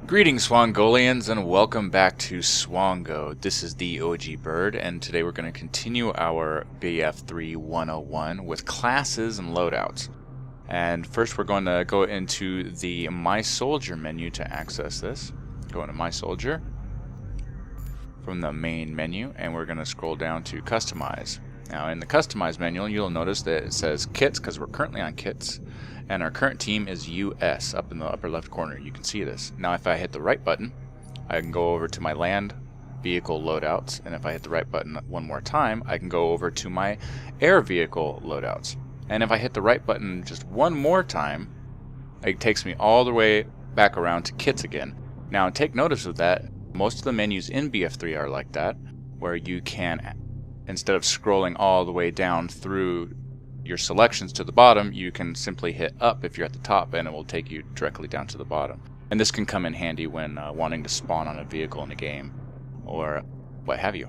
Greetings, Swangolians, and welcome back to Swango. This is the OG Bird, and today we're going to continue our BF3 101 with classes and loadouts. And first we're going to go into the My Soldier menu to access this. Go into My Soldier from the main menu, and we're going to scroll down to Customize. Now in the Customize menu, you'll notice that it says Kits, because we're currently on Kits. And our current team is US up in the upper left corner. You can see this. Now if I hit the right button, I can go over to my land vehicle loadouts, and if I hit the right button one more time, I can go over to my air vehicle loadouts. And if I hit the right button just one more time, it takes me all the way back around to kits again. Now take notice of that. Most of the menus in BF3 are like that, where you can, instead of scrolling all the way down through your selections to the bottom, you can simply hit up if you're at the top and it will take you directly down to the bottom. And this can come in handy when wanting to spawn on a vehicle in a game or what have you.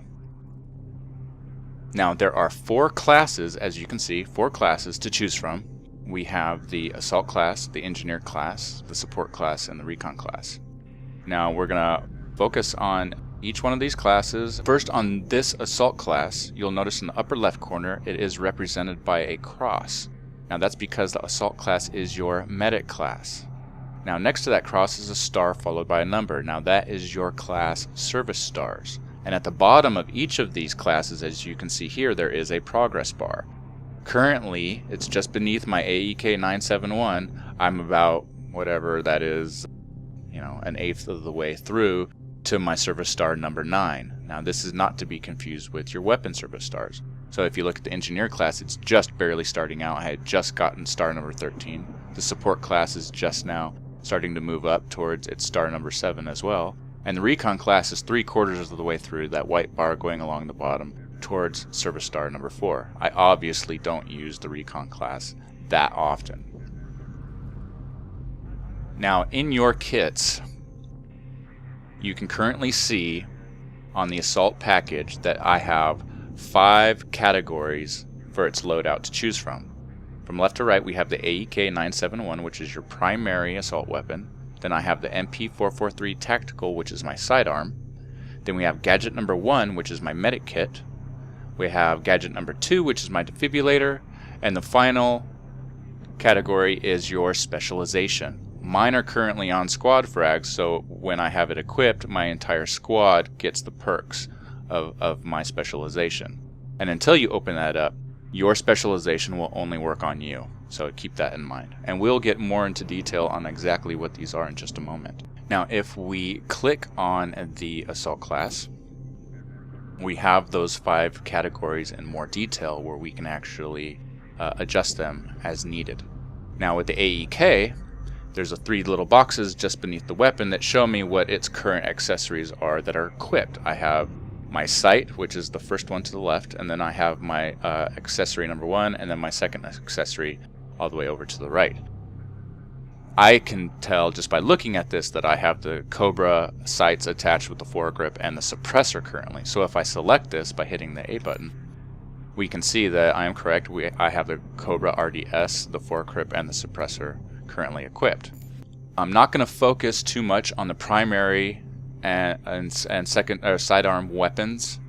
Now there are 4 classes, as you can see, 4 classes to choose from. We have the Assault class, the Engineer class, the Support class, and the Recon class. Now we're going to focus on each one of these classes. First, on this Assault class, you'll notice in the upper left corner it is represented by a cross. Now that's because the Assault class is your Medic class. Now next to that cross is a star followed by a number. Now that is your class service stars. And at the bottom of each of these classes, as you can see here, there is a progress bar. Currently, it's just beneath my AEK 971. I'm about, whatever that is, an eighth of the way through to my service star number 9. Now this is not to be confused with your weapon service stars. So if you look at the Engineer class, it's just barely starting out. I had just gotten star number 13. The Support class is just now starting to move up towards its star number 7 as well. And the Recon class is 3/4 of the way through, that white bar going along the bottom towards service star number 4. I obviously don't use the Recon class that often. Now in your kits, you can currently see on the Assault package that I have 5 categories for its loadout to choose from. From left to right, we have the AEK 971, which is your primary assault weapon. Then I have the MP443 Tactical, which is my sidearm. Then we have gadget number 1, which is my medic kit. We have gadget number 2, which is my defibrillator. And the final category is your specialization. Mine are currently on squad frags, so when I have it equipped, my entire squad gets the perks of my specialization. And until you open that up, your specialization will only work on you. So keep that in mind. And we'll get more into detail on exactly what these are in just a moment. Now if we click on the Assault class, we have those 5 categories in more detail where we can actually adjust them as needed. Now with the AEK, there's 3 little boxes just beneath the weapon that show me what its current accessories are that are equipped. I have my sight, which is the first one to the left, and then I have my accessory number 1, and then my second accessory all the way over to the right. I can tell just by looking at this that I have the Cobra sights attached with the foregrip and the suppressor currently. So if I select this by hitting the A button, we can see that I am correct. I have the Cobra RDS, the foregrip, and the suppressor currently equipped. I'm not going to focus too much on the primary and second or sidearm weapons.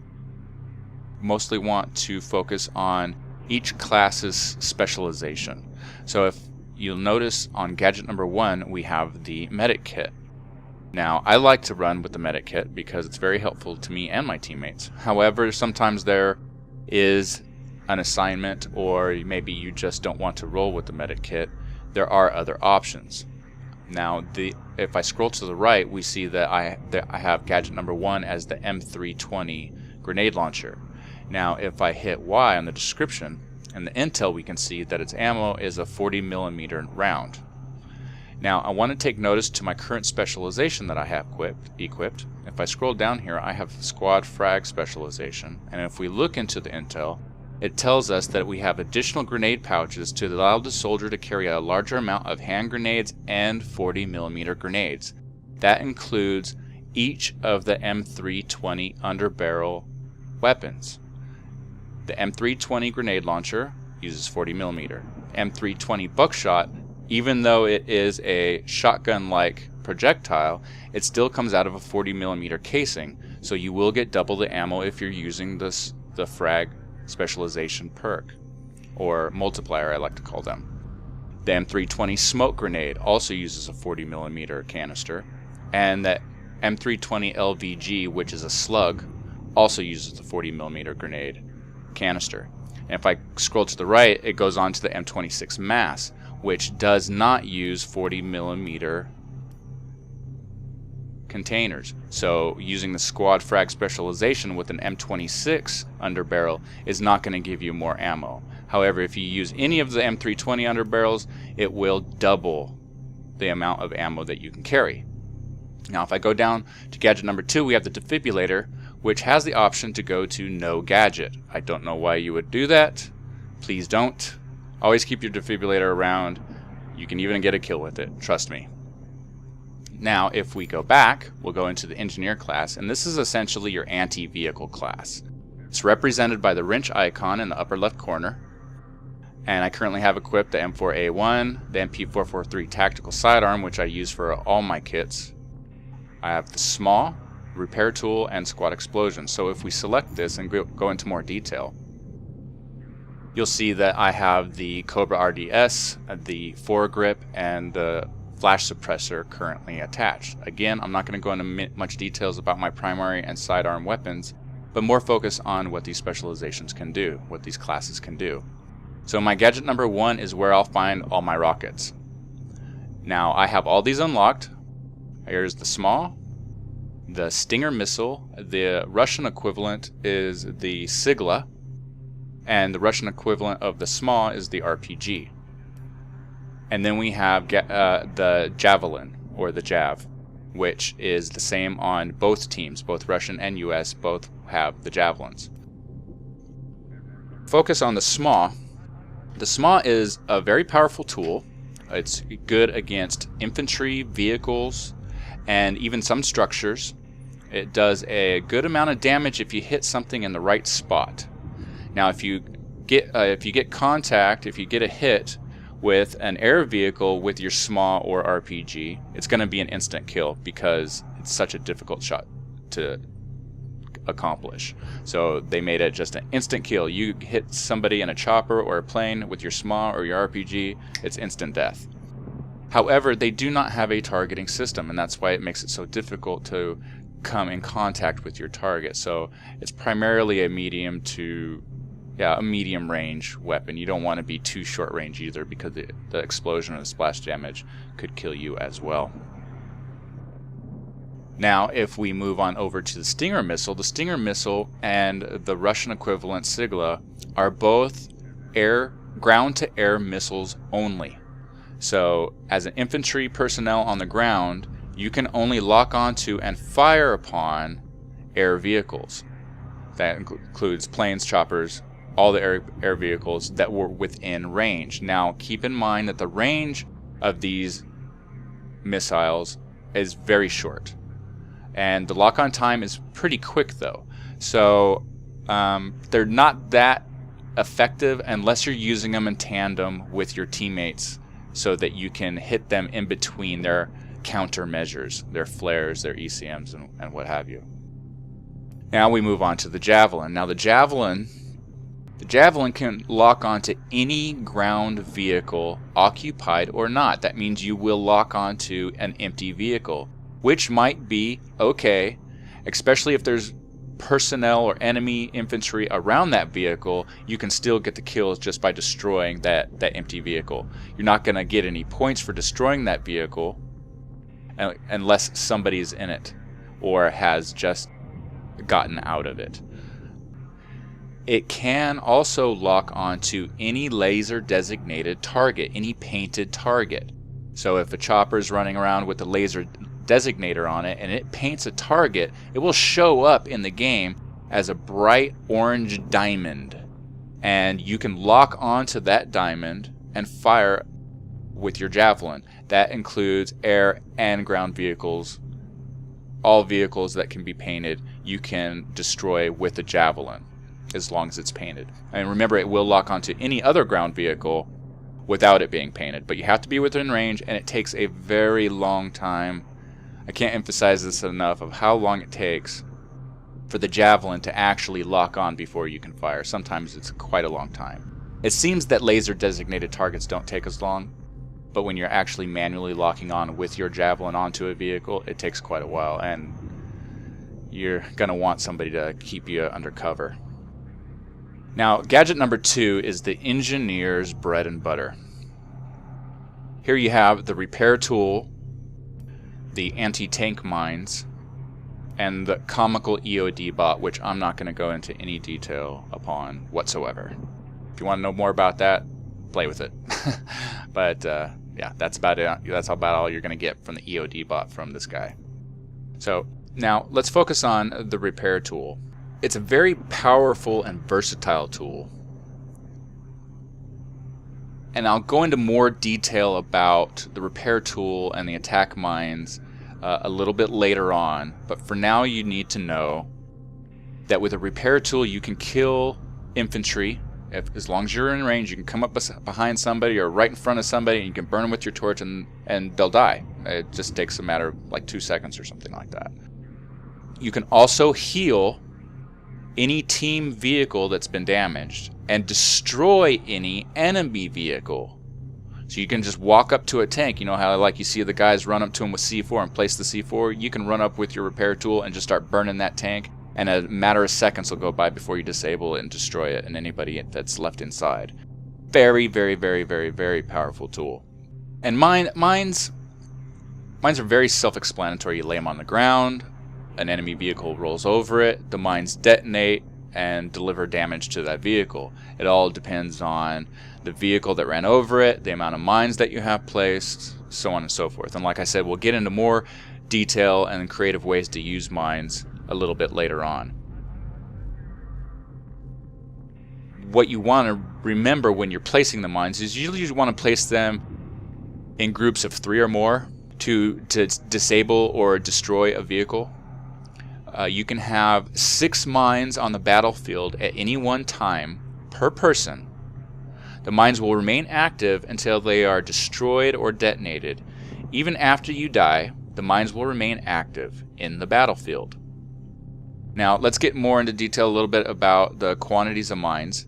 Mostly want to focus on each class's specialization. So if you'll notice on gadget number 1 we have the medic kit. Now I like to run with the medic kit because it's very helpful to me and my teammates. However, sometimes there is an assignment, or maybe you just don't want to roll with the medic kit. There are other options. Now if I scroll to the right, we see that I have gadget number 1 as the M320 grenade launcher. Now if I hit Y on the description and the intel, we can see that its ammo is a 40mm round. Now I want to take notice to my current specialization that I have equipped. If I scroll down here, I have squad frag specialization, and if we look into the intel, it tells us that we have additional grenade pouches to allow the soldier to carry a larger amount of hand grenades and 40mm grenades. That includes each of the M320 underbarrel weapons. The M320 grenade launcher uses 40mm. M320 buckshot, even though it is a shotgun-like projectile, it still comes out of a 40mm casing, so you will get double the ammo if you're using the frag specialization perk, or multiplier I like to call them. The M320 smoke grenade also uses a 40mm canister, and the M320 LVG, which is a slug, also uses the 40mm grenade canister. And if I scroll to the right, it goes on to the M26 mass, which does not use 40mm containers. So using the squad frag specialization with an M26 underbarrel is not going to give you more ammo. However, if you use any of the M320 underbarrels, it will double the amount of ammo that you can carry. Now if I go down to gadget number 2, we have the defibrillator, which has the option to go to no gadget. I don't know why you would do that. Please don't. Always keep your defibrillator around. You can even get a kill with it, trust me. Now if we go back, we'll go into the engineer class, and this is essentially your anti-vehicle class. It's represented by the wrench icon in the upper left corner, and I currently have equipped the M4A1, the MP443 tactical sidearm, which I use for all my kits. I have the small, repair tool, and squad explosion. So if we select this and go into more detail, you'll see that I have the Cobra RDS, the foregrip, and the flash suppressor currently attached. Again, I'm not going to go into much details about my primary and sidearm weapons, but more focus on what these specializations can do, what these classes can do. So my gadget number 1 is where I'll find all my rockets. Now I have all these unlocked. Here's the small, the Stinger missile, the Russian equivalent is the Sigla, and the Russian equivalent of the small is the RPG. And then we have the Javelin, or the Jav, which is the same on both teams, both Russian and US, both have the Javelins. Focus on the SMAW. The SMAW is a very powerful tool. It's good against infantry, vehicles, and even some structures. It does a good amount of damage if you hit something in the right spot. Now if you get contact, if you get a hit with an air vehicle with your SMAW or RPG, it's going to be an instant kill because it's such a difficult shot to accomplish. So they made it just an instant kill. You hit somebody in a chopper or a plane with your SMAW or your RPG, it's instant death. However, they do not have a targeting system, and that's why it makes it so difficult to come in contact with your target. So it's primarily a medium range weapon. You don't want to be too short range either, because the explosion or the splash damage could kill you as well. Now if we move on over to the Stinger missile and the Russian equivalent Sigla are both ground-to-air missiles only. So as an infantry personnel on the ground, you can only lock onto and fire upon air vehicles. That includes planes, choppers, all the air vehicles that were within range. Now keep in mind that the range of these missiles is very short, and the lock-on time is pretty quick though. So they're not that effective unless you're using them in tandem with your teammates, so that you can hit them in between their countermeasures, their flares, their ECMs, and what have you. Now we move on to the Javelin. Now the Javelin can lock onto any ground vehicle, occupied or not. That means you will lock onto an empty vehicle, which might be okay, especially if there's personnel or enemy infantry around that vehicle. You can still get the kills just by destroying that empty vehicle. You're not going to get any points for destroying that vehicle unless somebody's in it or has just gotten out of it. It can also lock onto any laser designated target, any painted target. So if a chopper is running around with a laser designator on it and it paints a target, it will show up in the game as a bright orange diamond, and you can lock onto that diamond and fire with your Javelin. That includes air and ground vehicles. All vehicles that can be painted you can destroy with the Javelin as long as it's painted. And remember, it will lock onto any other ground vehicle without it being painted, but you have to be within range, and it takes a very long time I can't emphasize this enough of how long it takes for the javelin to actually lock on before you can fire. Sometimes it's quite a long time. It seems that laser designated targets don't take as long, but when you're actually manually locking on with your javelin onto a vehicle, it takes quite a while, and you're going to want somebody to keep you under cover. Now, gadget number 2 is the engineer's bread and butter. Here you have the repair tool, the anti-tank mines, and the comical EOD bot, which I'm not going to go into any detail upon whatsoever. If you want to know more about that, play with it. But yeah, that's about it. That's about all you're going to get from the EOD bot from this guy. So now let's focus on the repair tool. It's a very powerful and versatile tool. And I'll go into more detail about the repair tool and the attack mines a little bit later on. But for now, you need to know that with a repair tool, you can kill infantry. As long as you're in range, you can come up behind somebody or right in front of somebody, and you can burn them with your torch, and they'll die. It just takes a matter of like 2 seconds or something like that. You can also heal any team vehicle that's been damaged and destroy any enemy vehicle. So you can just walk up to a tank. You know how like you see the guys run up to them with C4 and place the C4? You can run up with your repair tool and just start burning that tank, and a matter of seconds will go by before you disable it and destroy it and anybody that's left inside. Very, very, very, very, very powerful tool. And mines are very self-explanatory. You lay them on the ground, an enemy vehicle rolls over it, the mines detonate and deliver damage to that vehicle. It all depends on the vehicle that ran over it, the amount of mines that you have placed, so on and so forth. And like I said, we'll get into more detail and creative ways to use mines a little bit later on. What you want to remember when you're placing the mines is usually you want to place them in groups of 3 or more to disable or destroy a vehicle. You can have 6 mines on the battlefield at any one time per person. The mines will remain active until they are destroyed or detonated. Even after you die, the mines will remain active in the battlefield. Now, let's get more into detail a little bit about the quantities of mines.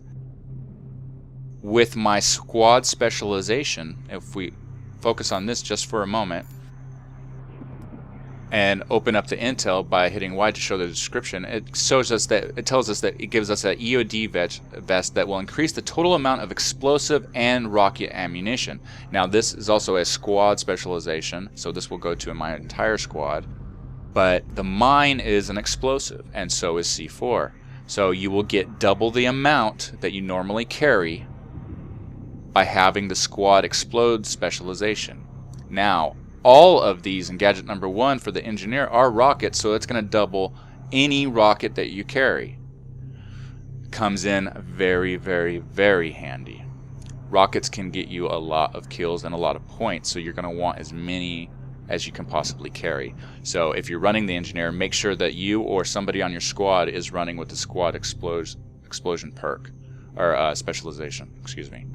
With my squad specialization, if we focus on this just for a moment, and open up the intel by hitting Y to show the description, it tells us that it gives us an EOD vest that will increase the total amount of explosive and rocket ammunition. Now this is also a squad specialization, so this will go to my entire squad. But the mine is an explosive, and so is C4. So you will get double the amount that you normally carry by having the squad explode specialization. Now, all of these in gadget number 1 for the engineer are rockets, so it's going to double any rocket that you carry. Comes in very, very, very handy. Rockets can get you a lot of kills and a lot of points, so you're going to want as many as you can possibly carry. So if you're running the engineer, make sure that you or somebody on your squad is running with the squad explosion perk, or specialization, excuse me.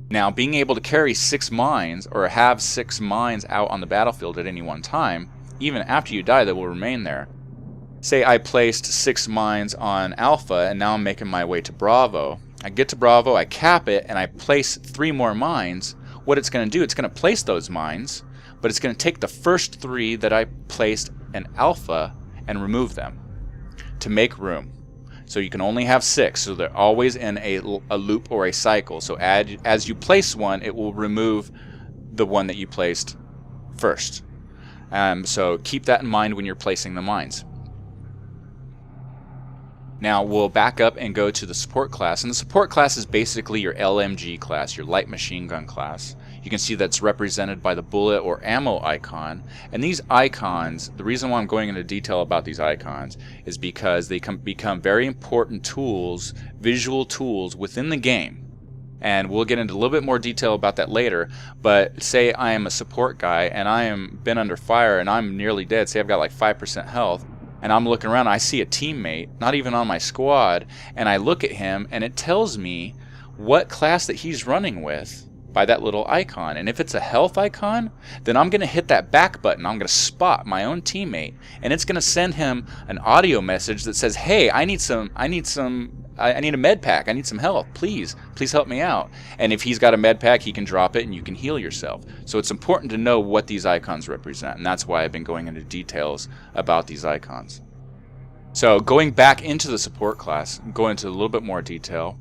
Now, being able to carry 6 mines, or have 6 mines out on the battlefield at any one time, even after you die, they will remain there. Say I placed 6 mines on Alpha, and now I'm making my way to Bravo. I get to Bravo, I cap it, and I place 3 more mines. What it's going to do, it's going to place those mines, but it's going to take the first 3 that I placed in Alpha and remove them to make room. So you can only have 6, so they're always in a loop or a cycle. So as you place one, it will remove the one that you placed first. So keep that in mind when you're placing the mines. Now we'll back up and go to the support class. And the support class is basically your LMG class, your light machine gun class. You can see that's represented by the bullet or ammo icon. And these icons, the reason why I'm going into detail about these icons is because they become very important tools, visual tools within the game. And we'll get into a little bit more detail about that later. But say I am a support guy and I am been under fire and I'm nearly dead. Say I've got like 5% health. And I'm looking around, I see a teammate, not even on my squad, and I look at him and it tells me what class that he's running with by that little icon. And if it's a health icon, then I'm going to hit that back button. I'm going to spot my own teammate, and it's going to send him an audio message that says, hey, I need a med pack. I need some health. Please help me out. And if he's got a med pack, he can drop it and you can heal yourself. So it's important to know what these icons represent, and that's why I've been going into details about these icons. So going back into the support class, go into a little bit more detail.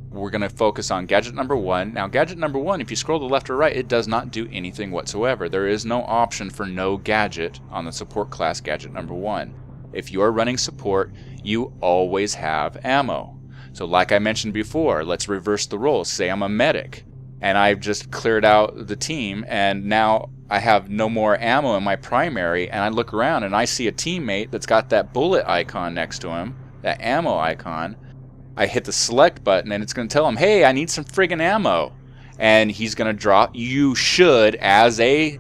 We're going to focus on gadget number 1. Now, gadget number 1, if you scroll to the left or right, it does not do anything whatsoever. There is no option for no gadget on the support class gadget number 1. If you are running support, you always have ammo. So like I mentioned before, let's reverse the roles. Say I'm a medic, and I've just cleared out the team, and now I have no more ammo in my primary, and I look around and I see a teammate that's got that bullet icon next to him, that ammo icon. I hit the select button and it's going to tell him, hey, I need some friggin' ammo. And he's going to drop. You should, as a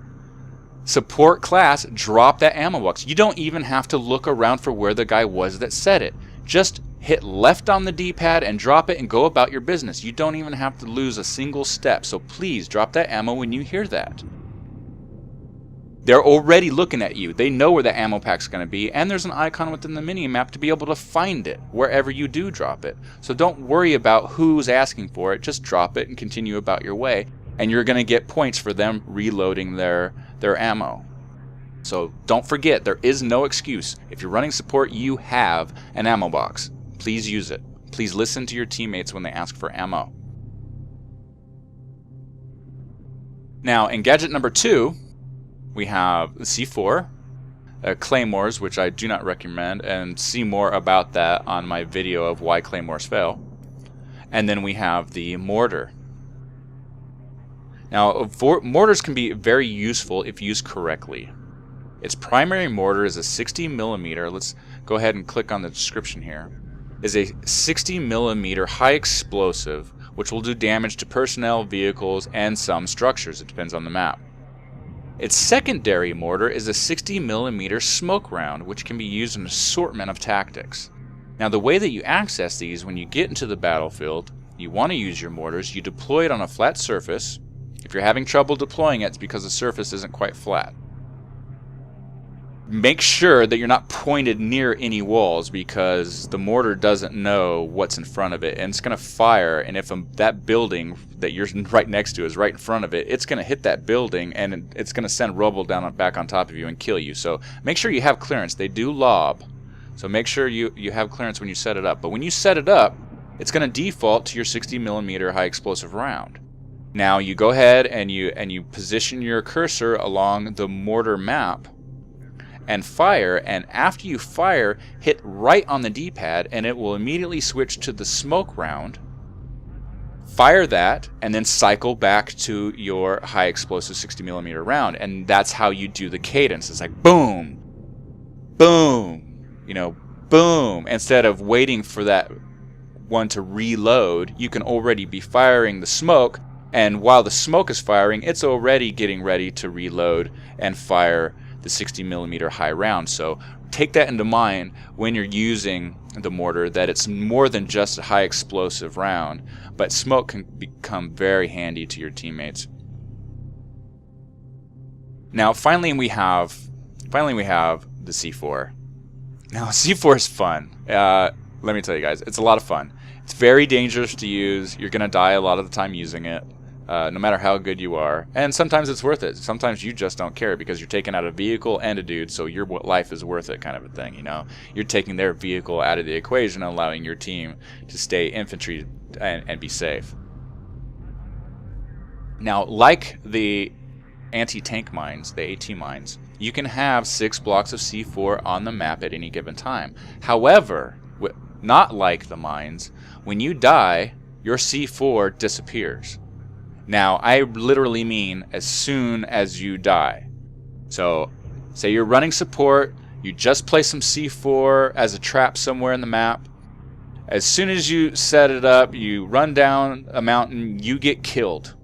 support class, drop that ammo box. You don't even have to look around for where the guy was that said it. Just hit left on the D-pad and drop it and go about your business. You don't even have to lose a single step. So please drop that ammo when you hear that. They're already looking at you. They know where the ammo pack's going to be, and there's an icon within the mini-map to be able to find it wherever you do drop it. So don't worry about who's asking for it. Just drop it and continue about your way, and you're going to get points for them reloading their ammo. So don't forget, there is no excuse. If you're running support, you have an ammo box. Please use it. Please listen to your teammates when they ask for ammo. Now, in gadget number 2, we have the C4, claymores, which I do not recommend, and see more about that on my video of why claymores fail. And then we have the mortar. Now, mortars can be very useful if used correctly. Its primary mortar is a 60mm. Let's go ahead and click on the description here. Is a 60mm high explosive, which will do damage to personnel, vehicles, and some structures. It depends on the map. Its secondary mortar is a 60mm smoke round, which can be used in an assortment of tactics. Now, the way that you access these when you get into the battlefield, you want to use your mortars, you deploy it on a flat surface. If you're having trouble deploying it, it's because the surface isn't quite flat. Make sure that you're not pointed near any walls, because the mortar doesn't know what's in front of it, and it's going to fire, and if that building that you're right next to is right in front of it, it's going to hit that building and it's going to send rubble down back on top of you and kill you. So make sure you have clearance. They do lob, so make sure you have clearance when you set it up. But when you set it up, it's going to default to your 60mm high explosive round. Now you go ahead and you position your cursor along the mortar map and fire, and after you fire, hit right on the D-pad and it will immediately switch to the smoke round. Fire that and then cycle back to your high explosive 60mm round, and that's how you do the cadence. It's like boom, boom, boom. Instead of waiting for that one to reload, you can already be firing the smoke, and while the smoke is firing, it's already getting ready to reload and fire the 60mm high round. So take that into mind when you're using the mortar, that it's more than just a high explosive round, but smoke can become very handy to your teammates. Now finally we have the C4. Now C4 is fun. Let me tell you guys, it's a lot of fun. It's very dangerous to use. You're gonna die a lot of the time using it. No matter how good you are, and sometimes it's worth it. Sometimes you just don't care because you're taking out a vehicle and a dude, so your life is worth it, kind of a thing. You're taking their vehicle out of the equation, allowing your team to stay infantry and be safe. Now, like the anti-tank mines, the AT mines, you can have 6 blocks of C4 on the map at any given time. However, not like the mines, when you die, your C4 disappears. Now, I literally mean as soon as you die. So, say you're running support, you just place some C4 as a trap somewhere in the map. As soon as you set it up, you run down a mountain, you get killed.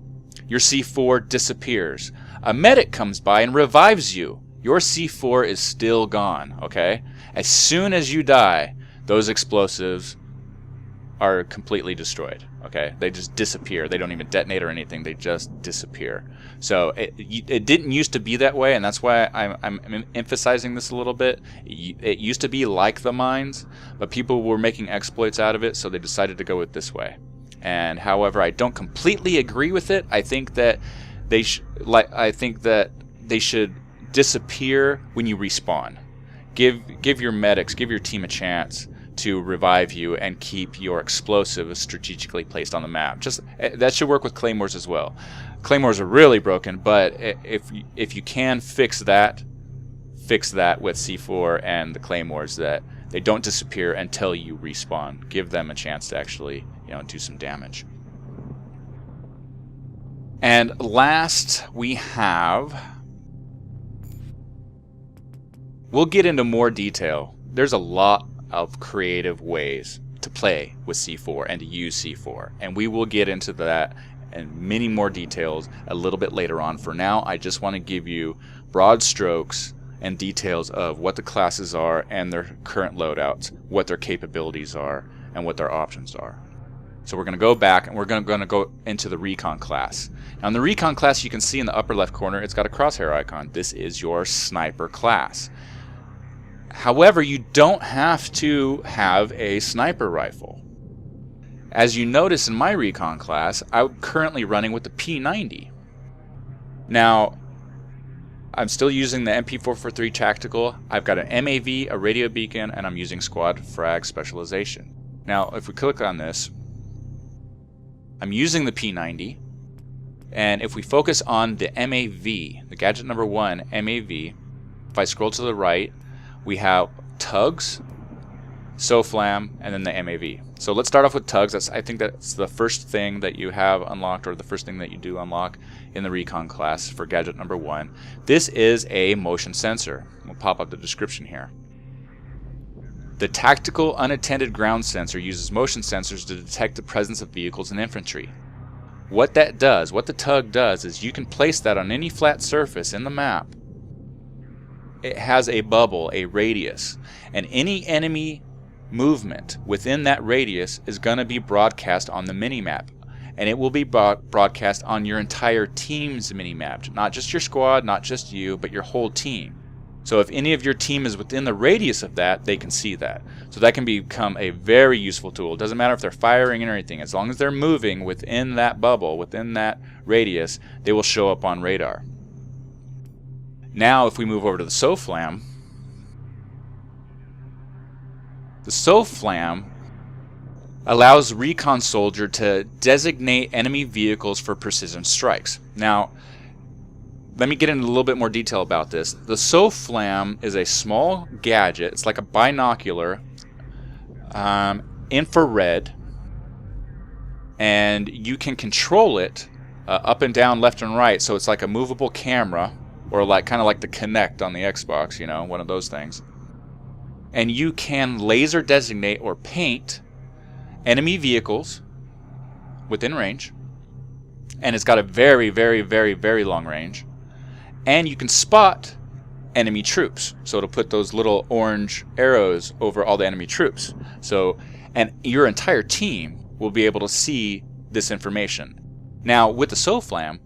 Your C4 disappears. A medic comes by and revives you. Your C4 is still gone, okay? As soon as you die, those explosives are completely destroyed. Okay, they just disappear. They don't even detonate or anything. They just disappear. So it didn't used to be that way, and that's why I'm emphasizing this a little bit. It used to be like the mines, but people were making exploits out of it, so they decided to go with this way. And however, I don't completely agree with it. I think that they should disappear when you respawn. Give your medics, give your team a chance to revive you and keep your explosives strategically placed on the map. Just that should work with claymores as well. Claymores are really broken, but if you can fix that with C4 and the claymores, that they don't disappear until you respawn. Give them a chance to actually, do some damage. And last we have, we'll get into more detail. There's a lot of creative ways to play with C4 and to use C4, and we will get into that and many more details a little bit later on. For now, I just want to give you broad strokes and details of what the classes are and their current loadouts, what their capabilities are, and what their options are. So we're going to go back and we're going to go into the recon class. Now in the recon class, you can see in the upper left corner it's got a crosshair icon. This is your sniper class. However, you don't have to have a sniper rifle. As you notice in my recon class, I'm currently running with the P90. Now, I'm still using the MP443 Tactical. I've got an MAV, a radio beacon, and I'm using squad frag specialization. Now, if we click on this, I'm using the P90, and if we focus on the MAV, the gadget number 1, MAV, if I scroll to the right, we have tugs, SOFLAM, and then the MAV. So let's start off with tugs. I think that's the first thing that you have unlocked, or the first thing that you do unlock in the recon class for gadget number 1. This is a motion sensor. We'll pop up the description here. The tactical unattended ground sensor uses motion sensors to detect the presence of vehicles and infantry. What that does, what the tug does, is you can place that on any flat surface in the map. It has a bubble, a radius, and any enemy movement within that radius is going to be broadcast on the minimap, and it will be broadcast on your entire team's minimap, not just your squad, not just you, but your whole team. So if any of your team is within the radius of that, they can see that. So that can become a very useful tool. It doesn't matter if they're firing or anything. As long as they're moving within that bubble, within that radius, they will show up on radar. Now if we move over to the SOFLAM, the SOFLAM allows Recon Soldier to designate enemy vehicles for precision strikes. Now, let me get into a little bit more detail about this. The SOFLAM is a small gadget. It's like a binocular, infrared, and you can control it up and down, left and right. So it's like a movable camera, or like kind of like the Kinect on the Xbox, one of those things. And you can laser designate or paint enemy vehicles within range, and it's got a very, very, very, very long range. And you can spot enemy troops, so it'll put those little orange arrows over all the enemy troops. So, and your entire team will be able to see this information. Now with the SOFLAM,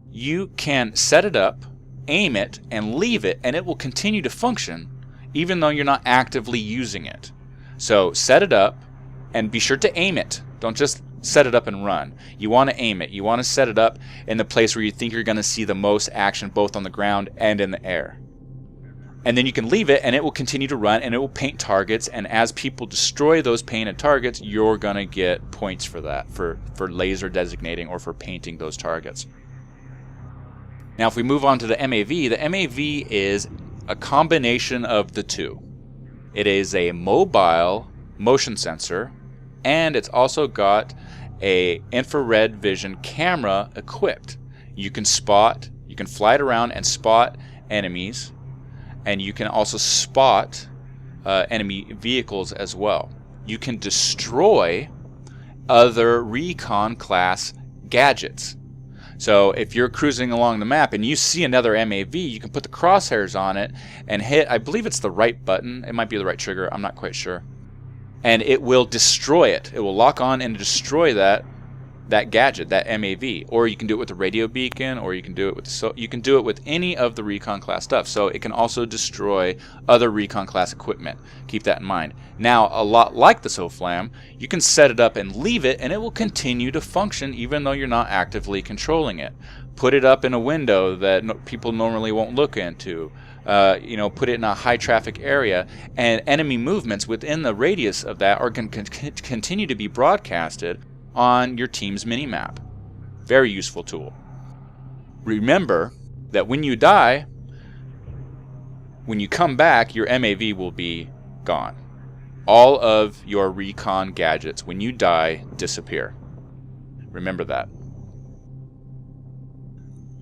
you can set it up, aim it, and leave it, and it will continue to function even though you're not actively using it. So set it up and be sure to aim it. Don't just set it up and run. You want to aim it. You want to set it up in the place where you think you're going to see the most action, both on the ground and in the air. And then you can leave it and it will continue to run, and it will paint targets, and as people destroy those painted targets, you're going to get points for that, for laser designating or for painting those targets. Now if we move on to the MAV is a combination of the two. It is a mobile motion sensor, and it's also got a infrared vision camera equipped. You can fly it around and spot enemies, and you can also spot enemy vehicles as well. You can destroy other recon class gadgets. So if you're cruising along the map and you see another MAV, you can put the crosshairs on it and hit, I believe it's the right button, it might be the right trigger, I'm not quite sure, and it will destroy it. It will lock on and destroy that that gadget, that MAV, or you can do it with the radio beacon, or you can do it with any of the recon class stuff. So it can also destroy other recon class equipment. Keep that in mind. Now, a lot like the SOFLAM, you can set it up and leave it, and it will continue to function even though you're not actively controlling it. Put it up in a window that people normally won't look into. Put it in a high traffic area, and enemy movements within the radius of that are going to continue to be broadcasted on your team's minimap. Very useful tool. Remember that when you die, when you come back, your MAV will be gone. All of your recon gadgets, when you die, disappear. Remember that.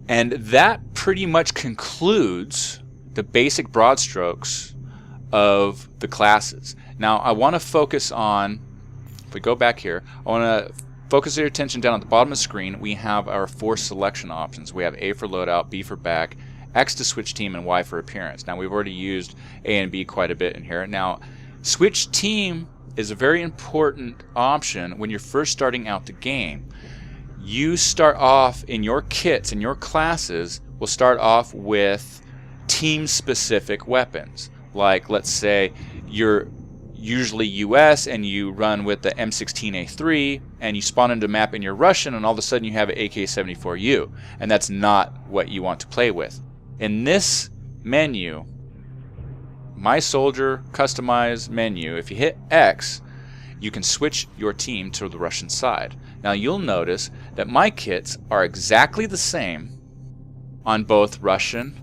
And that pretty much concludes the basic broad strokes of the classes. Now I want to focus on, if we go back here, I want to focus your attention down at the bottom of the screen. We have our 4 selection options. We have A for loadout, B for back, X to switch team, and Y for appearance. Now we've already used A and B quite a bit in here. Now switch team is a very important option when you're first starting out the game. You start off in your kits and your classes will start off with team specific weapons. Like, let's say you're usually US and you run with the M16A3 and you spawn into a map and you're Russian, and all of a sudden you have an AK-74U, and that's not what you want to play with. In this menu, My Soldier Customize menu, if you hit X, you can switch your team to the Russian side. Now you'll notice that my kits are exactly the same on both Russian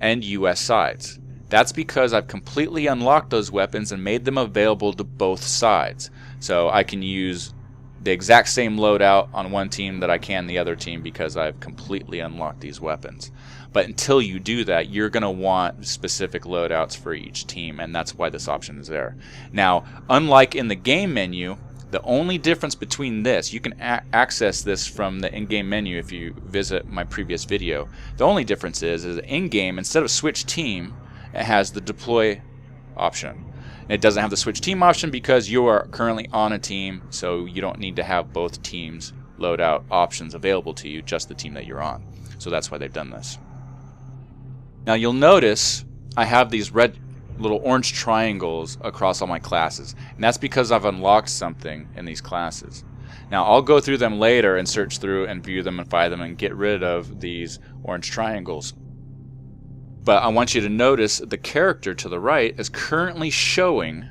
and US sides. That's because I've completely unlocked those weapons and made them available to both sides. So I can use the exact same loadout on one team that I can the other team because I've completely unlocked these weapons. But until you do that, you're going to want specific loadouts for each team, and that's why this option is there. Now, unlike in the game menu, the only difference between this, you can access this from the in-game menu if you visit my previous video. The only difference is in-game, instead of switch team, it has the deploy option. It doesn't have the switch team option because you are currently on a team, so you don't need to have both teams' loadout options available to you, just the team that you're on. So that's why they've done this. Now you'll notice I have these red little orange triangles across all my classes, and that's because I've unlocked something in these classes. Now I'll go through them later and search through and view them and find them and get rid of these orange triangles. But I want you to notice the character to the right is currently showing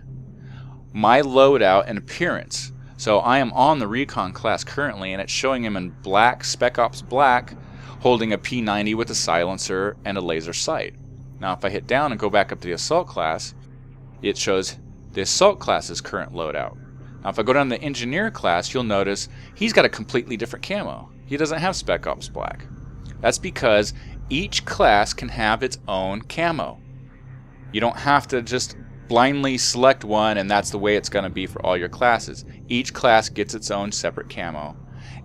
my loadout and appearance. So I am on the recon class currently, and it's showing him in black, Spec Ops black, holding a P90 with a silencer and a laser sight. Now if I hit down and go back up to the assault class, it shows the assault class's current loadout. Now if I go down to the engineer class, you'll notice he's got a completely different camo. He doesn't have Spec Ops black. That's because each class can have its own camo. You don't have to just blindly select one and that's the way it's going to be for all your classes. Each class gets its own separate camo,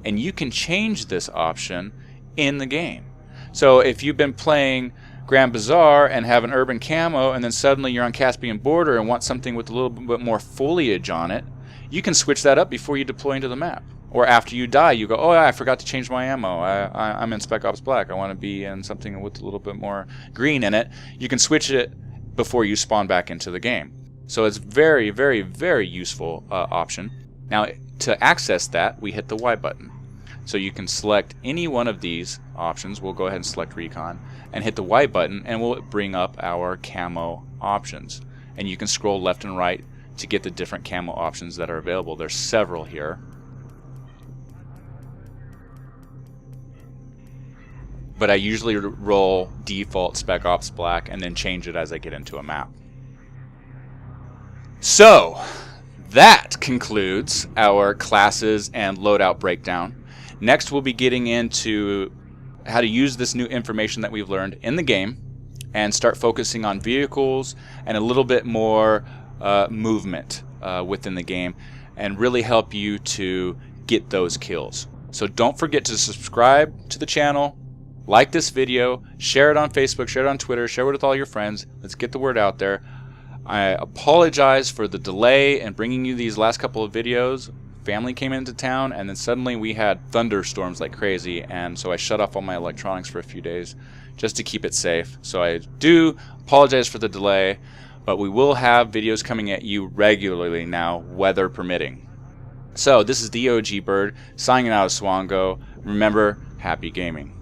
and you can change this option in the game. So if you've been playing Grand Bazaar and have an urban camo, and then suddenly you're on Caspian Border and want something with a little bit more foliage on it, you can switch that up before you deploy into the map. Or after you die, you go, oh yeah, I forgot to change my ammo. I'm in Spec Ops Black. I want to be in something with a little bit more green in it. You can switch it before you spawn back into the game. So it's very, very, very useful option. Now to access that, we hit the Y button. So you can select any one of these options. We'll go ahead and select Recon and hit the Y button, and we'll bring up our camo options. And you can scroll left and right to get the different camo options that are available. There's several here. But I usually roll default Spec Ops Black and then change it as I get into a map. So that concludes our classes and loadout breakdown. Next we'll be getting into how to use this new information that we've learned in the game and start focusing on vehicles and a little bit more movement within the game, and really help you to get those kills. So don't forget to subscribe to the channel, like this video, share it on Facebook, share it on Twitter, share it with all your friends. Let's get the word out there. I apologize for the delay in bringing you these last couple of videos. family came into town, and then suddenly we had thunderstorms like crazy, and so I shut off all my electronics for a few days just to keep it safe. So I do apologize for the delay, but we will have videos coming at you regularly now, weather permitting. So this is the OG Bird signing out of Swango. Remember, happy gaming.